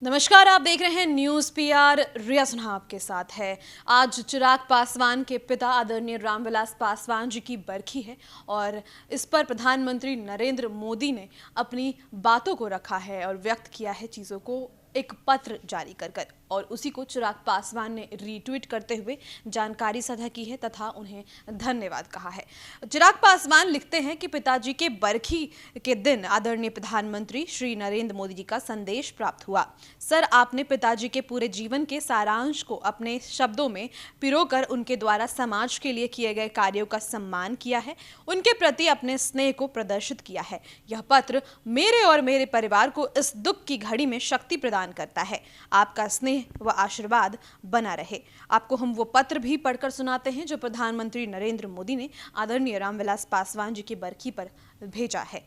नमस्कार, आप देख रहे हैं न्यूज़ पीआर। रिया सिन्हा आपके साथ है। आज चिराग पासवान के पिता आदरणीय रामविलास पासवान जी की बरखी है और इस पर प्रधानमंत्री नरेंद्र मोदी ने अपनी बातों को रखा है और व्यक्त किया है चीज़ों को एक पत्र जारी कर और उसी को चिराग पासवान ने रीट्वीट करते हुए जानकारी साझा की है तथा उन्हें धन्यवाद कहा है। चिराग पासवान लिखते हैं कि पिताजी के बरखी के दिन आदरणीय प्रधानमंत्री श्री नरेंद्र मोदी जी का संदेश प्राप्त हुआ। सर, आपने पिताजी के पूरे जीवन के सारांश को अपने शब्दों में पिरोकर उनके द्वारा समाज के लिए किए गए कार्यों का सम्मान किया है, उनके प्रति अपने स्नेह को प्रदर्शित किया है। यह पत्र मेरे और मेरे परिवार को इस दुख की घड़ी में शक्ति प्रदान करता है। आपका स्नेह व आशीर्वाद बना रहे। आपको हम वो पत्र भी पढ़कर सुनाते हैं जो प्रधानमंत्री नरेंद्र मोदी ने आदरणीय रामविलास पासवान जी की बरखी पर भेजा है।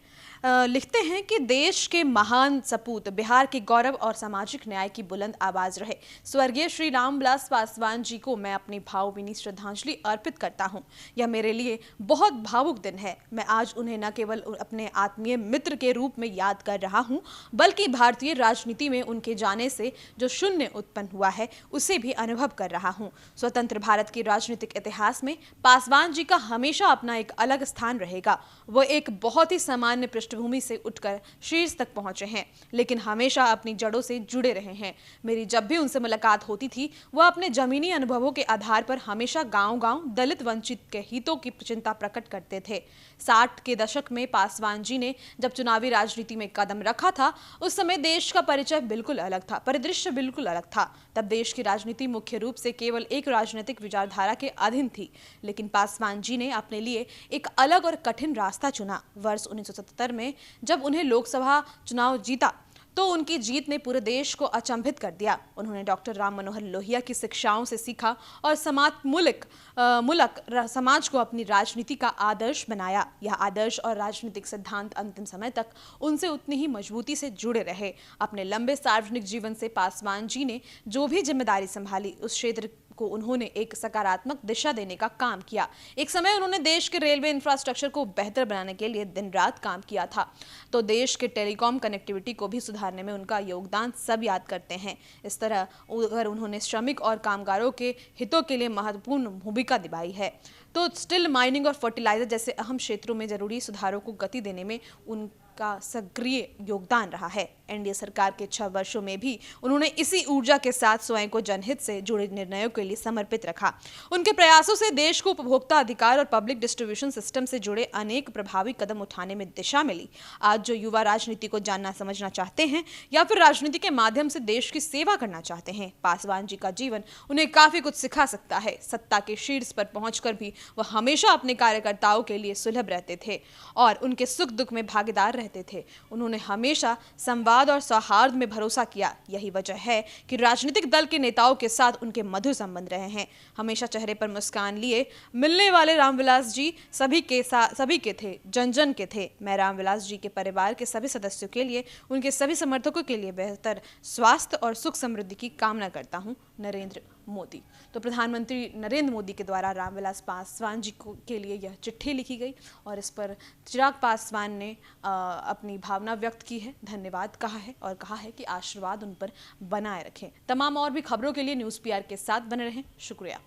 लिखते हैं कि देश के महान सपूत, बिहार के गौरव और सामाजिक न्याय की बुलंद आवाज रहे स्वर्गीय श्री रामविलास पासवान जी को मैं अपनी भावभीनी श्रद्धांजलि अर्पित करता हूं। यह मेरे लिए बहुत भावुक दिन है। मैं आज उन्हें न केवल अपने आत्मीय मित्र के रूप में याद कर रहा हूं, बल्कि भारतीय राजनीति में उनके जाने से जो शून्य उत्पन्न हुआ है उसे भी अनुभव कर रहा हूं। स्वतंत्र भारत के राजनीतिक इतिहास में पासवान जी का हमेशा अपना एक अलग स्थान रहेगा। वो एक बहुत ही सामान्य पृष्ठभूमि से उठकर शीर्ष तक पहुंचे हैं, लेकिन हमेशा अपनी जड़ों से जुड़े रहे हैं। मेरी जब भी उनसे मुलाकात होती थी, वह अपने जमीनी अनुभवों के आधार पर हमेशा गांव-गांव दलित वंचित के हितों की चिंता प्रकट करते थे। 60 के दशक में पासवान जी ने जब चुनावी राजनीति में कदम रखा था, उस समय देश का परिचय बिल्कुल अलग था, परिदृश्य बिल्कुल अलग था। तब देश की राजनीति मुख्य रूप से केवल एक राजनीतिक विचारधारा के अधीन थी, लेकिन पासवान जी ने अपने लिए एक अलग और कठिन रास्ता चुना। वर्ष 1977 में जब उन्हें लोकसभा चुनाव जीता तो उनकी जीत ने पूरे देश को अचंभित कर दिया। उन्होंने डॉक्टर राम मनोहर लोहिया की शिक्षाओं से सीखा और मुलक समाज को अपनी राजनीति का आदर्श बनाया। यह आदर्श और राजनीतिक सिद्धांत अंतिम समय तक उनसे उतनी ही मजबूती से जुड़े रहे। अपने लंबे सार्वजनिक जीवन से पासवान जी ने जो भी जिम्मेदारी संभाली, उस क्षेत्र को उन्होंने एक सकारात्मक दिशा देने का काम किया। एक समय उन्होंने देश के रेलवे इंफ्रास्ट्रक्चर को बेहतर बनाने के लिए दिन रात काम किया था, तो देश के टेलीकॉम कनेक्टिविटी को भी सुधारने में उनका योगदान सब याद करते हैं। इस तरह अगर उन्होंने श्रमिक और कामगारों के हितों के लिए महत्वपूर्ण भूमिका निभाई है, तो स्टील, माइनिंग और फर्टिलाइजर जैसे अहम क्षेत्रों में जरूरी सुधारों को गति देने में उनका सक्रिय योगदान रहा है। एनडीए सरकार के 6 वर्षों में भी उन्होंने इसी ऊर्जा के साथ स्वयं को जनहित से जुड़े निर्णयों के लिए समर्पित रखा। उनके प्रयासों से देश को उपभोक्ता अधिकार और पब्लिक डिस्ट्रीब्यूशन सिस्टम से जुड़े अनेक प्रभावी कदम उठाने में दिशा मिली। आज जो युवा राजनीति को जानना समझना चाहते हैं या फिर राजनीति के माध्यम से देश की सेवा करना चाहते हैं, पासवान जी का जीवन उन्हें काफी कुछ सिखा सकता है। सत्ता के शीर्ष पर पहुंचकर भी वह हमेशा अपने कार्यकर्ताओं के लिए सुलभ रहते थे और उनके सुख दुख में भागीदार रहते थे। उन्होंने हमेशा संवाद और सौहार्द में भरोसा किया। यही वजह है कि राजनीतिक दल के नेताओं के साथ उनके मधुर संबंध रहे हैं। हमेशा चेहरे पर मुस्कान लिए मिलने वाले रामविलास जी सभी के थे, जन जन के थे। मैं रामविलास जी के परिवार के सभी सदस्यों के लिए, उनके सभी समर्थकों के लिए बेहतर स्वास्थ्य और सुख समृद्धि की कामना करता हूं। नरेंद्र मोदी। तो प्रधानमंत्री नरेंद्र मोदी के द्वारा रामविलास पासवान जी के लिए यह चिट्ठी लिखी गई और इस पर चिराग पासवान ने अपनी भावना व्यक्त की है, धन्यवाद कहा है और कहा है कि आशीर्वाद उन पर बनाए रखें। तमाम और भी खबरों के लिए न्यूज़ पीआर के साथ बने रहें। शुक्रिया।